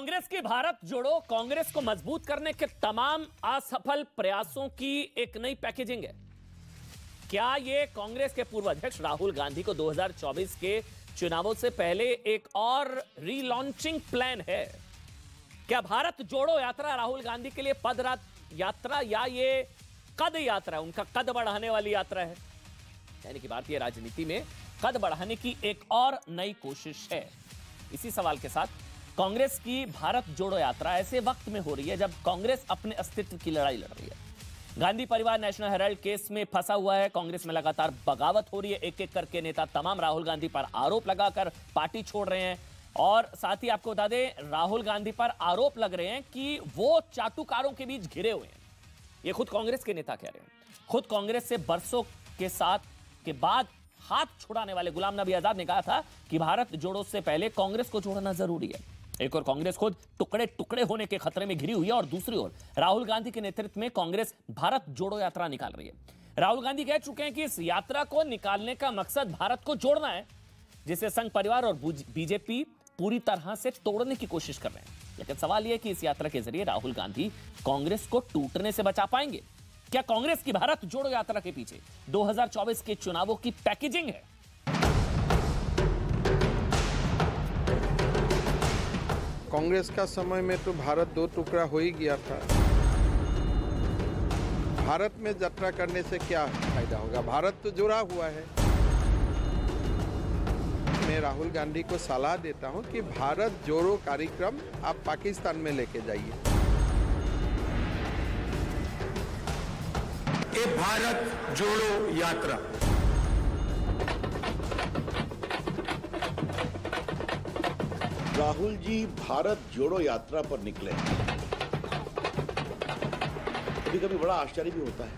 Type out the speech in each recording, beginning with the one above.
कांग्रेस की भारत जोड़ो कांग्रेस को मजबूत करने के तमाम असफल प्रयासों की एक नई पैकेजिंग है। क्या ये कांग्रेस के पूर्व अध्यक्ष राहुल गांधी को 2024 के चुनावों से पहले एक और रीलॉन्चिंग प्लान है? क्या भारत जोड़ो यात्रा राहुल गांधी के लिए पद यात्रा या ये कद यात्रा, उनका कद बढ़ाने वाली यात्रा है? यानी कि भारतीय राजनीति में कद बढ़ाने की एक और नई कोशिश है। इसी सवाल के साथ कांग्रेस की भारत जोड़ो यात्रा ऐसे वक्त में हो रही है जब कांग्रेस अपने अस्तित्व की लड़ाई लड़ रही है। गांधी परिवार नेशनल हेराल्ड केस में फंसा हुआ है। कांग्रेस में लगातार बगावत हो रही है। एक एक करके नेता तमाम राहुल गांधी पर आरोप लगाकर पार्टी छोड़ रहे हैं। और साथ ही आपको बता दें, राहुल गांधी पर आरोप लग रहे हैं कि वो चाटुकारों के बीच घिरे हुए हैं। ये खुद कांग्रेस के नेता कह रहे हैं। खुद कांग्रेस से बरसों के बाद हाथ छुड़ाने वाले गुलाम नबी आजाद ने कहा था कि भारत जोड़ो से पहले कांग्रेस को जोड़ना जरूरी है। एक और कांग्रेस खुद टुकड़े टुकड़े होने के खतरे में घिरी हुई है और दूसरी ओर राहुल गांधी के नेतृत्व में कांग्रेस भारत जोड़ो यात्रा निकाल रही है। राहुल गांधी कह चुके हैं कि इस यात्रा को निकालने का मकसद भारत को जोड़ना है, जिसे संघ परिवार और बीजेपी पूरी तरह से तोड़ने की कोशिश कर रहे हैं। लेकिन सवाल यह है कि इस यात्रा के जरिए राहुल गांधी कांग्रेस को टूटने से बचा पाएंगे? क्या कांग्रेस की भारत जोड़ो यात्रा के पीछे 2024 के चुनावों की पैकेजिंग है? कांग्रेस का समय में तो भारत दो टुकड़ा हो ही गया था। भारत में यात्रा करने से क्या फायदा होगा? भारत तो जुड़ा हुआ है। मैं राहुल गांधी को सलाह देता हूं कि भारत जोड़ो कार्यक्रम आप पाकिस्तान में लेके जाइए। ये भारत जोड़ो यात्रा राहुल जी भारत जोड़ो यात्रा पर निकले। कभी कभी बड़ा आश्चर्य भी होता है,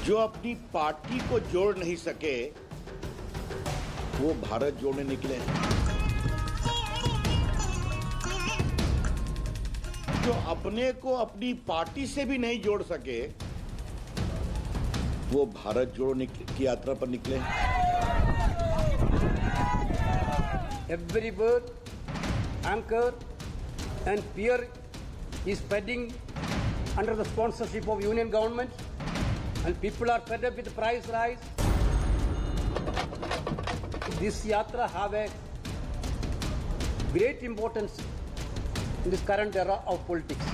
जो अपनी पार्टी को जोड़ नहीं सके वो भारत जोड़ने निकले। जो अपने को अपनी पार्टी से भी नहीं जोड़ सके वो भारत जोड़ो की यात्रा पर निकले। Every word, anchor and fear is spreading under the sponsorship of union government, and people are fed up with the price rise. This yatra have a great importance in this current era of politics.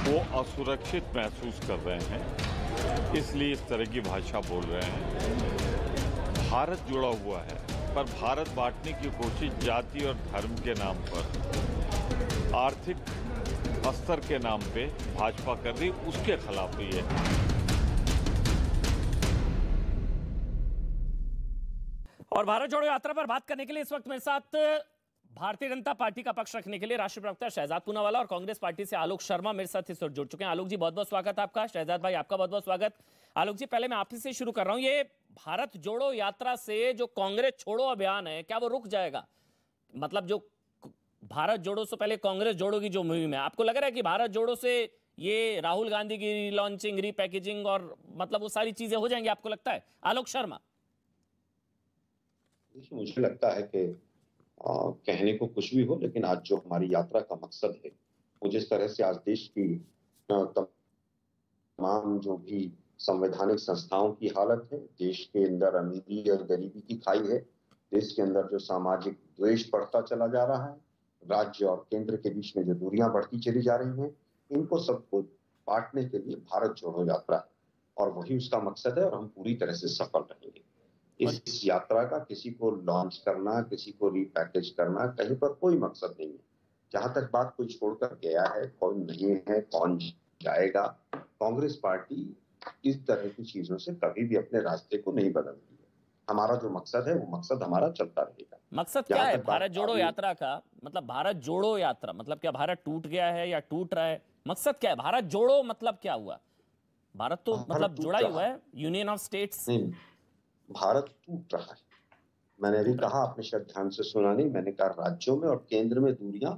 वो असुरक्षित महसूस कर रहे हैं, इसलिए इस तरह की भाषा बोल रहे हैं। भारत जुड़ा हुआ है, पर भारत बांटने की कोशिश जाति और धर्म के नाम पर, आर्थिक अस्तर के नाम पे भाजपा कर रही, उसके खिलाफ ही है। और भारत जोड़ो यात्रा पर बात करने के लिए इस वक्त मेरे साथ भारतीय जनता पार्टी का पक्ष रखने के लिए राष्ट्रीय प्रवक्ता शहजाद पूनावाला और कांग्रेस पार्टी से आलोक शर्मा मेरे साथ इस वक्त जुड़ चुके हैं। आलोक जी, बहुत बहुत स्वागत आपका। शहजाद भाई, आपका बहुत बहुत स्वागत। आलोक जी, पहले मैं आप ही से शुरू कर रहा हूं। ये भारत जोड़ो यात्रा से जो कांग्रेस छोड़ो अभियान है, क्या वो रुक जाएगा? मतलब जो भारत जोड़ो से पहले कांग्रेस जोड़ो की जो मुहिम है, आपको लग रहा है कि भारत जोड़ो से ये राहुल गांधी की रीलॉन्चिंग, रीपैकेजिंग और मतलब वो सारी चीजें हो जाएंगी, आपको लगता है? आलोक शर्मा। मुझे लगता है कि कहने को कुछ भी हो, लेकिन आज जो हमारी यात्रा का मकसद है, वो जिस तरह से आज देश की तमाम जो भी संवैधानिक संस्थाओं की हालत है, देश के अंदर अमीरी और गरीबी की खाई है, देश के अंदर जो सामाजिक द्वेष बढ़ता चला जा रहा है, राज्य और केंद्र के बीच में जो दूरियां बढ़ती चली जा रही हैं, इनको सबको बांटने के लिए भारत जोड़ो यात्रा, और वही उसका मकसद है और हम पूरी तरह से सफल रहेंगे। इस यात्रा का किसी को लॉन्च करना, किसी को रिपैकेज करना, कहीं पर कोई मकसद नहीं है। जहां तक बात कोई छोड़कर गया है, कौन नहीं है, कौन जाएगा, कांग्रेस पार्टी इस तरह की चीजों से कभी भी अपने रास्ते को नहीं बदलती है। हमारा जो मकसद है वो मकसद हमारा चलता रहेगा। मकसद क्या है भारत जोड़ो यात्रा का? मतलब भारत जोड़ो यात्रा मतलब क्या भारत टूट गया है या टूट रहा है? मकसद क्या है? भारत जोड़ो मतलब क्या हुआ? भारत तो मतलब जुड़ा ही हुआ है, यूनियन ऑफ स्टेट्स। भारत टूट रहा है। मैंने अभी कहा, आपने शायद ध्यान से सुना नहीं, मैंने कहा राज्यों में और केंद्र में दूरियां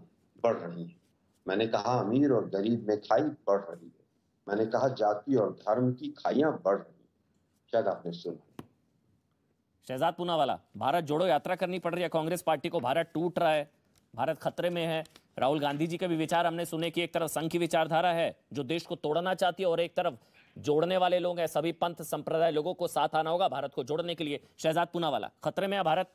बढ़ रही हैं। मैंने कहा अमीर और गरीब में खाई बढ़ रही है। मैंने कहा जाति और धर्म की खाइयां बढ़ रही हैं। शायद आपने सुना। शहजाद पूनावाला, भारत जोड़ो यात्रा करनी पड़ रही है कांग्रेस पार्टी को, भारत टूट रहा है, भारत खतरे में है। राहुल गांधी जी के भी विचार हमने सुने कि एक तरफ संघ की विचारधारा है जो देश को तोड़ना चाहती है और एक तरफ जोड़ने वाले लोग हैं, सभी पंथ संप्रदाय लोगों को साथ आना होगा भारत को जोड़ने के लिए। शहजाद पूनावाला, खतरे में है भारत?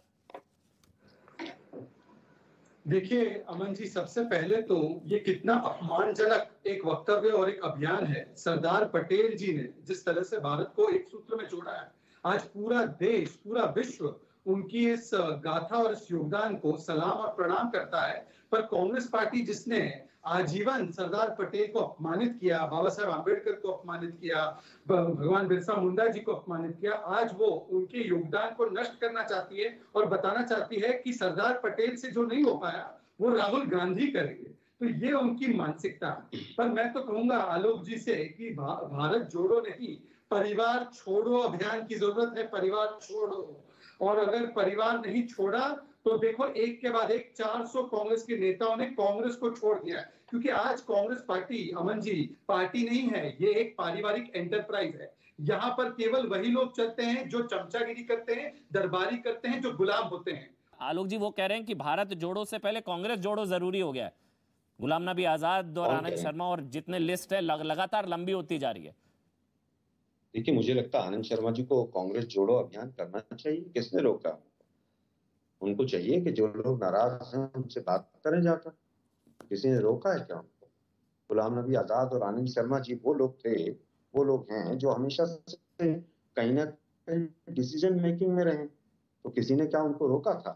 देखिए अमन जी, सबसे पहले तो ये कितना अपमानजनक एक वक्तव्य और एक अभियान है। सरदार पटेल जी ने जिस तरह से भारत को एक सूत्र में जोड़ा है, आज पूरा देश, पूरा विश्व उनकी इस गाथा और इस योगदान को सलाम और प्रणाम करता है। पर कांग्रेस पार्टी जिसने आजीवन सरदार पटेल को अपमानित किया, बाबा साहेब आंबेडकर को अपमानित किया, भगवान बिरसा मुंडा जी को अपमानित किया, आज वो उनके योगदान को नष्ट करना चाहती है और बताना चाहती है कि सरदार पटेल से जो नहीं हो पाया वो राहुल गांधी करेंगे। तो ये उनकी मानसिकता। पर मैं तो कहूंगा आलोक जी से कि भारत जोड़ो नहीं, परिवार छोड़ो अभियान की जरूरत है। परिवार छोड़ो, और अगर परिवार नहीं छोड़ा तो देखो एक के बाद एक 400 कांग्रेस के नेताओं ने कांग्रेस को छोड़ दिया। क्योंकि आज कांग्रेस पार्टी, अमन जी, पार्टी नहीं है, ये एक पारिवारिक एंटरप्राइज है। यहाँ पर केवल वही लोग चलते हैं जो चमचागिरी करते हैं, दरबारी करते हैं, जो गुलाम होते हैं। आलोक जी वो कह रहे हैं कि भारत जोड़ो से पहले कांग्रेस जोड़ो जरूरी हो गया है। गुलाम नबी आजाद और आनंद शर्मा और जितने लिस्ट है लगातार लंबी होती जा रही है। देखिए, मुझे लगता है आनंद शर्मा जी को कांग्रेस जोड़ो अभियान करना चाहिए। किसने रोका? उनको चाहिए कि जो लोग नाराज हैं उनसे बात करें जाकर। किसी ने रोका है क्या उनको? गुलाम नबी आजाद और आनंद शर्मा जी वो लोग थे, वो लोग हैं जो हमेशा से कहीं ना कहीं डिसीजन मेकिंग में रहे। तो किसी ने क्या उनको रोका था?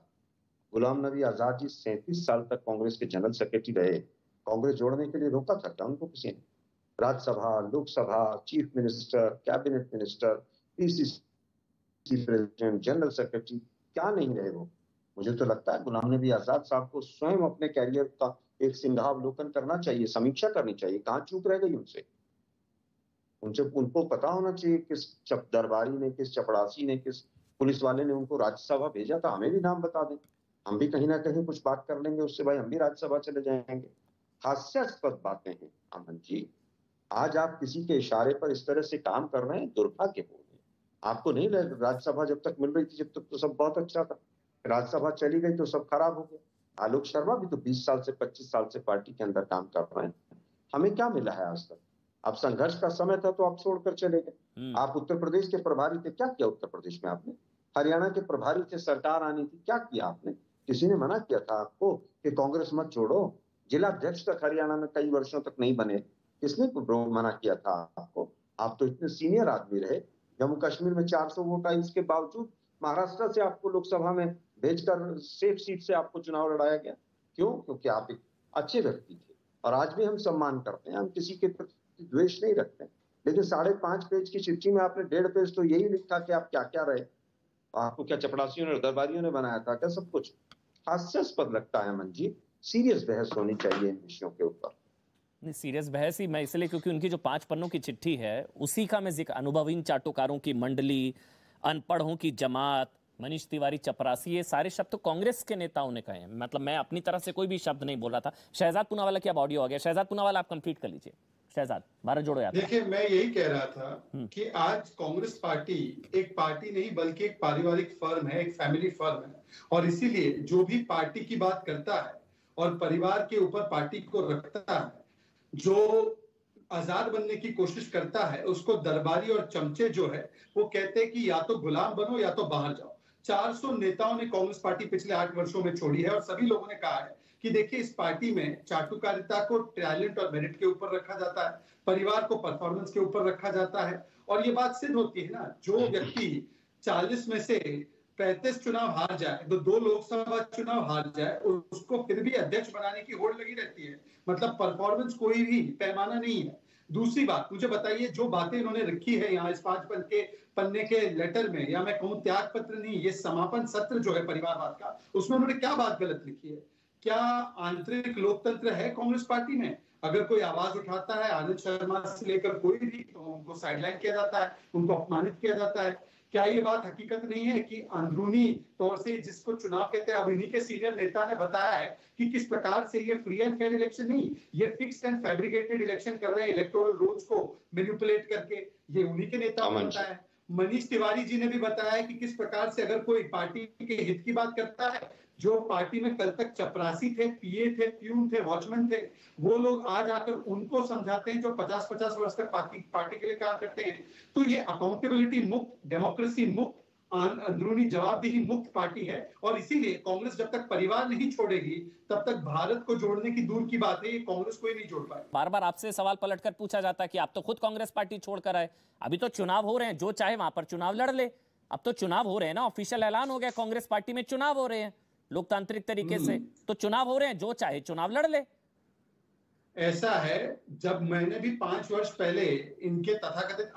गुलाम नबी आजाद जी 37 साल तक कांग्रेस के जनरल सेक्रेटरी रहे। कांग्रेस जोड़ने के लिए रोका था क्या उनको किसी ने? Rajya Sabha, Lok Sabha, chief minister, cabinet minister, PCC president, general secretary, क्या नहीं रहे वो? मुझे तो लगता है गुलाम नबी आजाद साहब को स्वयं अपने कैरियर का एक सिंहावलोकन करना चाहिए, समीक्षा करनी चाहिए। कहाँ चूक रह गई उनसे? उनको पता होना चाहिए किस दरबारी ने, किस चपड़ासी ने, किस पुलिस वाले ने उनको राज्यसभा भेजा था। हमें भी नाम बता दें, हम भी कहीं ना कहीं कुछ बात कर लेंगे उससे, भाई हम भी राज्यसभा चले जाएंगे। हास्यास्पद बातें हैं अमन जी। आज आप किसी के इशारे पर इस तरह से काम कर रहे हैं, दुर्भाग्यपूर्ण है। आपको नहीं लग राज्यसभा जब तक मिल रही थी, जब तक तो सब बहुत अच्छा था। राज्यसभा चली गई तो सब खराब हो गया। आलोक शर्मा भी तो 20 साल से 25 साल से पार्टी के अंदर काम कर रहे हैं। हमें क्या मिला है आज तक? अब संघर्ष का समय था तो आप छोड़कर चले गए। आप उत्तर प्रदेश के प्रभारी थे, क्या किया उत्तर प्रदेश में आपने? हरियाणा के प्रभारी थे, सरकार आनी थी, क्या किया आपने? किसी ने मना किया था आपको कि कांग्रेस मत छोड़ो? जिला अध्यक्ष तक हरियाणा में कई वर्षों तक नहीं बने, किसने मना किया था आपको? आप तो इतने सीनियर आदमी रहे। जम्मू कश्मीर में 400 वोट आई, इसके बावजूद महाराष्ट्र से आपको लोकसभा में भेजकर सेफ सीट से आपको चुनाव लड़ाया गया। क्यों? क्योंकि आप एक अच्छे व्यक्ति थे और आज भी हम सम्मान करते हैं, हम किसी के प्रति द्वेष नहीं रखते। लेकिन 5.5 पेज की चिट्ठी में आपने 1.5 पेज तो यही लिखा कि आप क्या क्या रहे। आपको क्या चपड़ासियों ने, दरबारियों ने बनाया था क्या सब कुछ? हास्यास्पद लगता है मन जी। सीरियस बहस होनी चाहिए इन विषयों के ऊपर। नहीं, सीरियस बहस ही मैं इसलिए क्योंकि उनकी जो 5 पन्नों की चिट्ठी है उसी का मैं जिक्र, अनुभवीन चाटुकारों की मंडली, अनपढ़ों की जमात, मनीष तिवारी चपरासी, ये सारे शब्द तो कांग्रेस के नेताओं ने कहे हैं। मतलब मैं अपनी तरफ से कोई भी शब्द नहीं बोल रहा था। शहजाद पूनावाला की अब ऑडियो आ गया। शहजाद पूनावाला आप कंप्लीट कर लीजिए। शहजाद, भारत जोड़ो यात्रा। देखिए, मैं यही कह रहा था कि आज कांग्रेस पार्टी एक पार्टी नहीं बल्कि एक पारिवारिक फर्म है, एक फैमिली फर्म है। और इसीलिए जो भी पार्टी की बात करता है और परिवार के ऊपर पार्टी को रखता है, जो आजाद बनने की कोशिश करता है, उसको दरबारी और चमचे जो है वो कहते हैं कि या तो गुलाम बनो या तो बाहर जाओ। 400 नेताओं ने कांग्रेस पार्टी पिछले 8 वर्षों में छोड़ी है और सभी लोगों ने कहा है कि देखिए इस पार्टी में चाटुकारिता को टैलेंट और मेरिट के ऊपर रखा जाता है, परिवार को परफॉर्मेंस के ऊपर रखा जाता है। और ये बात सिद्ध होती है ना, जो व्यक्ति 40 में से 35 चुनाव हार जाए, तो 2 लोकसभा चुनाव हार जाए, उसको फिर भी अध्यक्ष बनाने की होड़ लगी रहती है। मतलब परफॉर्मेंस कोई भी पैमाना नहीं है। दूसरी बात, मुझे बताइए जो बातें इन्होंने रखी है यहाँ इस 5 पन्ने के लेटर में, या मैं कहूँ त्याग पत्र नहीं, ये समापन सत्र जो है परिवारवाद का, उसमें उन्होंने क्या बात गलत लिखी है? क्या आंतरिक लोकतंत्र है कांग्रेस पार्टी में? अगर कोई आवाज उठाता है, आनंद शर्मा से लेकर कोई भी, तो उनको साइडलाइन किया जाता है, उनको अपमानित किया जाता है। क्या ये बात हकीकत नहीं है कि अंदरूनी तौर से जिसको चुनाव कहते हैं, अब इन्हीं के सीनियर नेता ने बताया है कि किस प्रकार से ये फ्री एंड फेयर इलेक्शन नहीं, ये फिक्स्ड एंड फैब्रिकेटेड इलेक्शन कर रहे हैं, इलेक्टोरल रूल्स को मैनिपुलेट करके। ये उन्हीं के नेता ने बताया है। मनीष तिवारी जी ने भी बताया कि किस प्रकार से अगर कोई पार्टी के हित की बात करता है, जो पार्टी में कल तक चपरासी थे, पीए थे, प्यून थे, वॉचमैन थे, वो लोग आज आकर उनको समझाते हैं जो 50-50 वर्ष तक पार्टी के लिए काम करते हैं। तो ये अकाउंटेबिलिटी मुक्त, डेमोक्रेसी मुक्त, अंदरूनी जवाबदेही मुक्त पार्टी है, और इसीलिए कांग्रेस जब तक परिवार नहीं छोड़ेगी तब तक भारत को जोड़ने की दूर की बात है, ये कांग्रेस कोई नहीं जोड़ पाए। बार बार आपसे सवाल पलटकर पूछा जाता है कि आप तो खुद कांग्रेस पार्टी छोड़कर आए, अभी तो चुनाव हो रहे हैं, जो चाहे वहां पर चुनाव लड़ ले। अब तो चुनाव हो रहे हैं ना, ऑफिशियल ऐलान हो गया कांग्रेस पार्टी में चुनाव हो रहे हैं लोकतांत्रिक तरीके से, तो चुनाव हो रहे हैं, जो चाहे चुनाव लड़ ले। ऐसा है, जब मैंने भी 5 वर्ष पहले इनके तथाकथित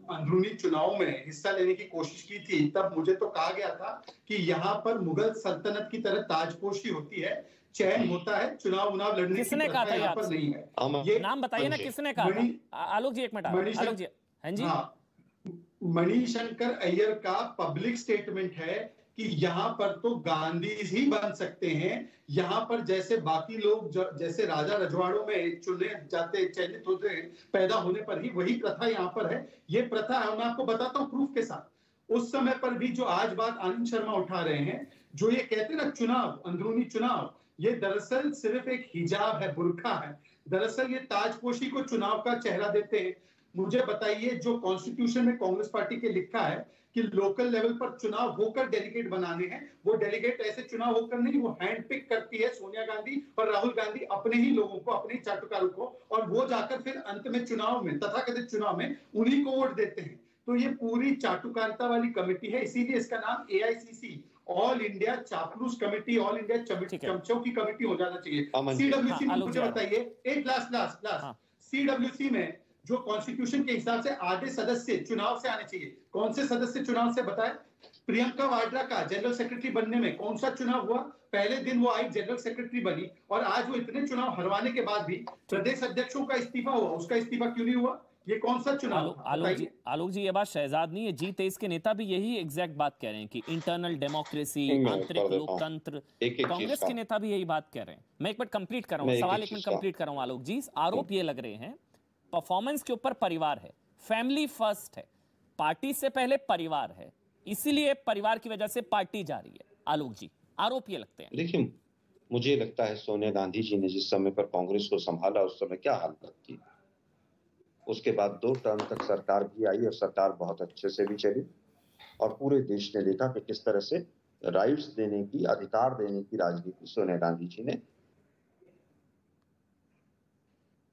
अंदरूनी चुनाव में हिस्सा लेने की कोशिश की थी, तब मुझे तो कहा गया था कि यहाँ पर मुगल सल्तनत की तरह ताजपोशी होती है, चयन होता है, चुनाव लड़ने की प्रथा यहाँ पर नहीं है। ये नाम बताइए ना, किसने कहा था? आलोक जी एक मिनट, आलोक जी। हाँ जी, मणिशंकर अय्यर का पब्लिक स्टेटमेंट है कि यहाँ पर तो गांधी ही बन सकते हैं, यहाँ पर जैसे बाकी लोग जैसे राजा रजवाड़ों में चुने जाते, चयनित होते हैं पैदा होने पर ही, वही प्रथा यहाँ पर है। ये प्रथा है, मैं आपको बताता हूँ प्रूफ के साथ। उस समय पर भी जो आज बात आनंद शर्मा उठा रहे हैं, जो ये कहते हैं ना चुनाव, अंदरूनी चुनाव, ये दरअसल सिर्फ एक हिजाब है, बुर्का है। दरअसल ये ताजपोशी को चुनाव का चेहरा देते हैं। मुझे बताइए, जो कॉन्स्टिट्यूशन में कांग्रेस पार्टी के लिखा है कि लोकल लेवल पर चुनाव होकर डेलीगेट बनाने हैं, वो डेलीगेट ऐसे चुनाव होकर नहीं, वो हैंड पिक करती है सोनिया गांधी और राहुल गांधी अपने ही लोगों को, अपने ही चाटुकारों को, और वो जाकर फिर अंत में चुनाव में, तथाकथित चुनाव में उन्हीं को वोट देते हैं। तो ये पूरी चाटुकारिता वाली कमेटी है, इसीलिए इसका नाम AICC, ऑल इंडिया चापलूस कमेटी, ऑल इंडिया चमचों की कमेटी हो जाना चाहिए। CWC में मुझे बताइए, एक लास्ट CWC में जो कॉन्स्टिट्यूशन के हिसाब से आधे सदस्य चुनाव से आने चाहिए, कौन से सदस्य चुनाव से बताएं? प्रियंका वाड्रा का जनरल सेक्रेटरी बनने में कौन सा चुनाव हुआ? पहले दिन वो आई, जनरल सेक्रेटरी बनी, और आज वो इतने चुनाव हरवाने के बाद भी प्रदेश अध्यक्षों का इस्तीफा हुआ, उसका इस्तीफा क्यों नहीं हुआ? ये कौन सा चुनाव? आलोक जी, ये बात शहजाद नहीं है, G23 के नेता भी यही एग्जैक्ट बात कह रहे हैं कि इंटरनल डेमोक्रेसी, आंतरिक लोकतंत्र, कांग्रेस के नेता भी यही बात कह रहे हैं। मैं एक मिनट कंप्लीट कर रहा हूँ, सवाल 1 मिनट कंप्लीट कर रहा हूँ। आलोक जी, आरोप ये लग रहे हैं परफॉर्मेंस के ऊपर परिवार है, फैमिली फर्स्ट है, पार्टी से पहले परिवार है, इसीलिए परिवार की वजह से पार्टी जा रही है। आलोक जी, आरोप ये लगते हैं। देखिए, मुझे लगता है सोनिया गांधी जी ने जिस समय पर कांग्रेस को संभाला, उस समय क्या हालत थी। उसके बाद 2 टर्म तक सरकार भी आई और सरकार बहुत अच्छे से भी चली, और पूरे देश ने देखा कि किस तरह से राइट्स देने की, अधिकार देने की राजनीति सोनिया गांधी जी ने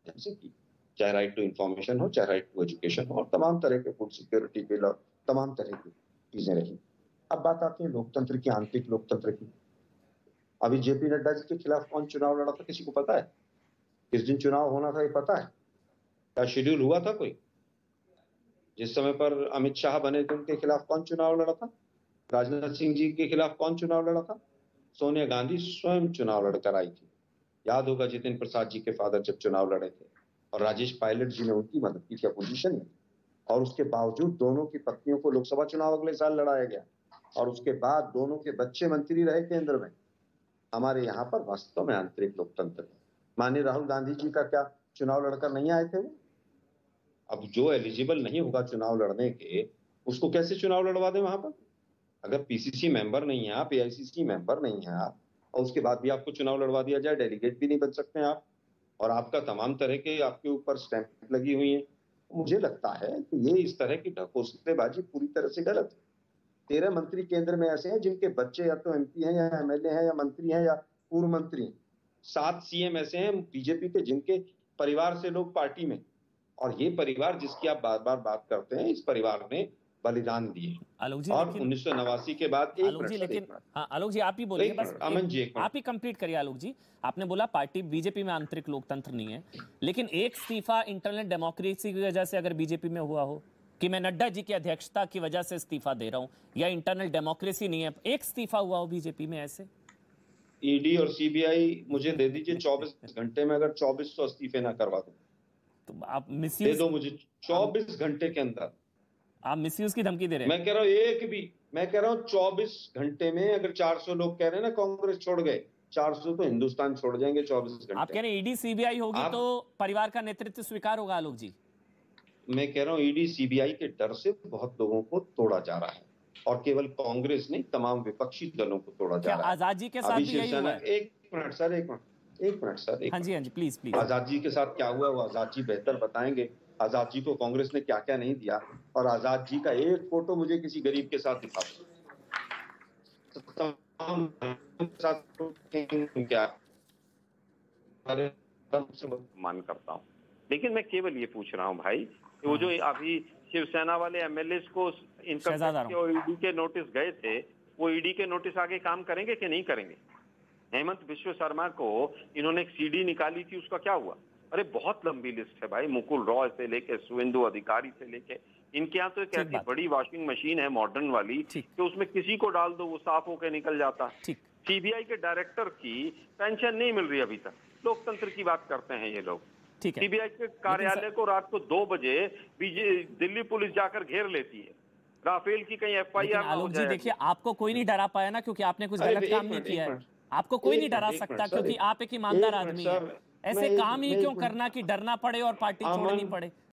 की, चाहे राइट टू इंफॉर्मेशन हो, चाहे राइट टू एजुकेशन हो, और तमाम तरह के फूड सिक्योरिटी बिल और तमाम तरह की चीजें रही। अब बात आती है लोकतंत्र की, आंतरिक लोकतंत्र की। अभी जेपी नड्डा जी के खिलाफ कौन चुनाव लड़ा था, किसी को पता है? किस दिन चुनाव होना था, ये पता है? क्या शेड्यूल हुआ था कोई? जिस समय पर अमित शाह बने थे, उनके खिलाफ कौन चुनाव लड़ा था? राजनाथ सिंह जी के खिलाफ कौन चुनाव लड़ा था? सोनिया गांधी स्वयं चुनाव लड़कर आई थी। याद होगा जितिन प्रसाद जी के फादर जब चुनाव लड़े थे, और राजेश पायलट जी ने उनकी मदद की थी अपोजिशन में, और उसके बावजूद दोनों की पत्नियों को लोकसभा चुनाव अगले साल लड़ाया गया, और उसके बाद दोनों के बच्चे मंत्री रहे केंद्र में। हमारे यहाँ पर वास्तव में आंतरिक लोकतंत्र है। माननीय राहुल गांधी जी का क्या चुनाव लड़कर नहीं आए थे वो? अब जो एलिजिबल नहीं होगा चुनाव लड़ने के, उसको कैसे चुनाव लड़वा दें वहां पर? अगर PCC मेंबर नहीं है आप, AICC मेंबर नहीं है आप, और उसके बाद भी आपको चुनाव लड़वा दिया जाए, डेलीगेट भी नहीं बन सकते हैं आप, और आपका तमाम तरह के आपके ऊपर स्टैंप लगी हुई है। मुझे लगता है कि ये इस तरह की ढकोसलेबाजी पूरी तरह से गलत है। 13 मंत्री केंद्र में ऐसे हैं जिनके बच्चे या तो MP हैं, या MLA हैं, या मंत्री हैं, या पूर्व मंत्री हैं। 7 CM ऐसे हैं बीजेपी के जिनके परिवार से लोग पार्टी में, और ये परिवार जिसकी आप बार बार बात करते हैं, इस परिवार ने बलिदान दिए। आलोक जी, और 1989 के बाद आलोक जी, लेकिन हाँ आलोक जी आप ही बोलिए, बस अमन जी आप ही कंप्लीट करिए। आलोक जी, आपने बोला पार्टी बीजेपी में आंतरिक लोकतंत्र नहीं है, लेकिन एक इस्तीफा इंटरनल डेमोक्रेसी की वजह से अगर बीजेपी में हुआ हो कि मैं नड्डा जी की अध्यक्षता की वजह से इस्तीफा दे रहा हूं, या इंटरनल डेमोक्रेसी नहीं है, एक इस्तीफा हुआ हो बीजेपी में ऐसे? ED और CBI मुझे दे दीजिए 24 घंटे में, अगर 2400 इस्तीफे ना करवा दो तो आप मिसयूज दे दो मुझे 24 घंटे के अंदर। आप मिसयूज की धमकी दे रहे हैं। मैं कह रहा हूँ मैं कह रहा हूँ 24 घंटे में, अगर 400 लोग कह रहे हैं ना कांग्रेस छोड़ गए, 400 तो हिंदुस्तान छोड़ जाएंगे 24 घंटे। आप कह रहे हैं ED CBI होगी तो परिवार का नेतृत्व स्वीकार होगा? आलोक जी, मैं कह रहा हूँ ईडी सीबीआई के डर से बहुत लोगों को तोड़ा जा रहा है, और केवल कांग्रेस नहीं, तमाम विपक्षी दलों को तोड़ा जा रहा है। आजाद जी के साथ भी यही हुआ है? एक मिनट सर, हाँ जी प्लीज। आजाद जी के साथ क्या हुआ वो आजाद जी बेहतर बताएंगे। आजाद जी को कांग्रेस ने क्या क्या नहीं दिया, और आजाद जी का एक फोटो मुझे किसी गरीब के साथ दिखा मान करता हूँ, लेकिन मैं केवल ये पूछ रहा हूँ भाई, वो जो अभी शिवसेना वाले एमएलए को इनकम टैक्स और ईडी के नोटिस गए थे, वो ईडी के नोटिस आगे काम करेंगे कि नहीं करेंगे? हेमंत बिश्व शर्मा को इन्होंने एक सीडी निकाली थी, उसका क्या हुआ? अरे बहुत लंबी लिस्ट है भाई, मुकुल रॉय से लेके शुवेंदु अधिकारी से लेके, इनके यहाँ तो एक ऐसी बड़ी वॉशिंग मशीन है मॉडर्न वाली कि उसमें किसी को डाल दो वो साफ होकर निकल जाता। सीबीआई के डायरेक्टर की पेंशन नहीं मिल रही अभी तक। लोकतंत्र की बात करते हैं ये लोग। सीबीआई के कार्यालय को रात को 2 बजे दिल्ली पुलिस जाकर घेर लेती है। राफेल की कहीं एफआईआर ना हो जाए। देखिए, आपको कोई नहीं डरा पाया ना, क्योंकि आपने कुछ गलत काम नहीं किया है। आपको कोई नहीं डरा सकता क्योंकि आप एक ईमानदार आदमी है। ऐसे काम ही क्यों करना कि डरना पड़े और पार्टी छोड़नी पड़े?